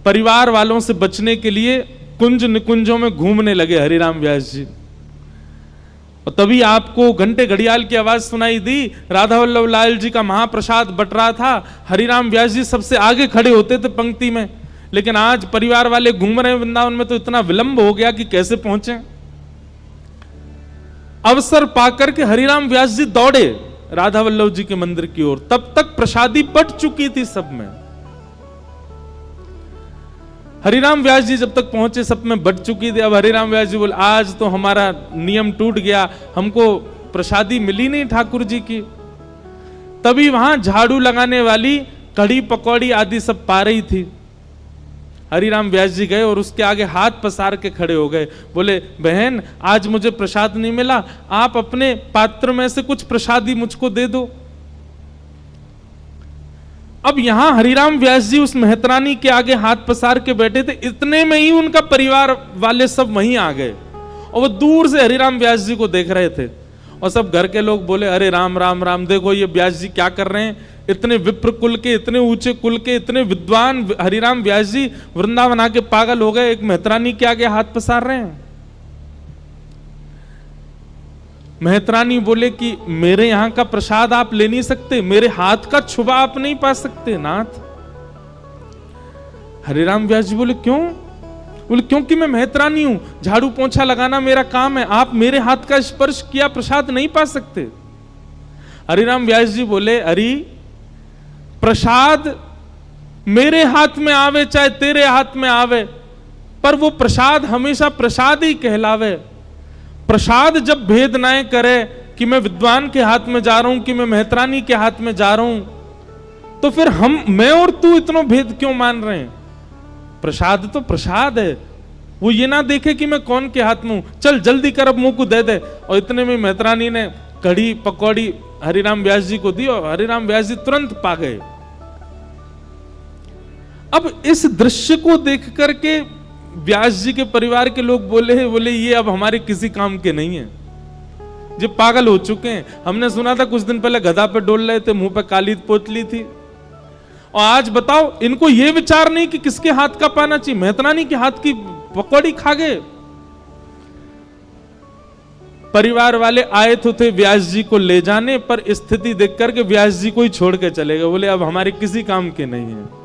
परिवार वालों से बचने के लिए कुंज निकुंजों में घूमने लगे हरिराम व्यास जी। और तभी आपको घंटे घड़ियाल की आवाज सुनाई दी, राधा वल्लभ लाल जी का महाप्रसाद बट रहा था, हरिराम व्यास जी सबसे आगे खड़े होते थे पंक्ति में। लेकिन आज परिवार वाले घूम रहे हैं वृंदावन में, तो इतना विलंब हो गया कि कैसे पहुंचे। अवसर पाकर के हरिराम व्यास जी दौड़े राधा वल्लभ जी के मंदिर की ओर। तब तक प्रसादी बट चुकी थी सब में। हरिराम व्यास जी जब तक पहुंचे सब में बट चुकी थी। अब हरिराम व्यास जी बोले आज तो हमारा नियम टूट गया, हमको प्रसादी मिली नहीं ठाकुर जी की। तभी वहां झाड़ू लगाने वाली कढ़ी पकौड़ी आदि सब पा रही थी। हरिराम व्यास जी गए और उसके आगे हाथ पसार के खड़े हो गए। बोले बहन आज मुझे प्रसाद नहीं मिला, आप अपने पात्र में से कुछ प्रसादी मुझको दे दो। अब यहां हरिराम व्यास जी उस मेहतरानी के आगे हाथ पसार के बैठे थे, इतने में ही उनका परिवार वाले सब वहीं आ गए और वो दूर से हरिराम व्यास जी को देख रहे थे। और सब घर के लोग बोले अरे राम राम राम, देखो ये व्यास जी क्या कर रहे हैं, इतने विप्र कुल के, इतने ऊंचे कुल के, इतने विद्वान हरिराम व्यास जी वृंदावन आके पागल हो गए, एक मेहतरानी के आगे हाथ पसार रहे हैं। मेहतरानी बोले कि मेरे यहां का प्रसाद आप ले नहीं सकते, मेरे हाथ का छुबा आप नहीं पा सकते नाथ। हरिराम व्यास जी बोले क्यों? बोले क्योंकि मैं मेहतरानी हूं, झाड़ू पोंछा लगाना मेरा काम है, आप मेरे हाथ का स्पर्श किया प्रसाद नहीं पा सकते। हरिराम व्यास जी बोले अरे प्रसाद मेरे हाथ में आवे चाहे तेरे हाथ में आवे, पर वो प्रसाद हमेशा प्रसाद ही कहलावे। प्रसाद जब भेद ना करे कि मैं विद्वान के हाथ में जा रहा हूं कि मैं मेहतरानी के हाथ में जा रहा हूं, तो फिर मैं और तू इतना भेद क्यों मान रहे हैं? प्रसाद तो प्रसाद है, वो ये ना देखे कि मैं कौन के हाथ में हूं, चल जल्दी कर अब मुंह को दे दे। और इतने में मेहतरानी ने कढ़ी पकौड़ी हरिराम व्यास जी को दी और हरिराम व्यास जी तुरंत पा गए। अब इस दृश्य को देख करके व्यास जी के परिवार के लोग बोले ये अब हमारे किसी काम के नहीं है, जो पागल हो चुके हैं। हमने सुना था कुछ दिन पहले गधा पे डोल रहे थे, मुंह पे काली पोतली थी, और आज बताओ इनको ये विचार नहीं कि किसके हाथ का पाना चाहिए, मेहतरानी के हाथ की पकौड़ी खा गए। परिवार वाले आए तो थे व्यास जी को ले जाने, पर स्थिति देख करके व्यास जी को ही छोड़ के चले गए, बोले अब हमारे किसी काम के नहीं है।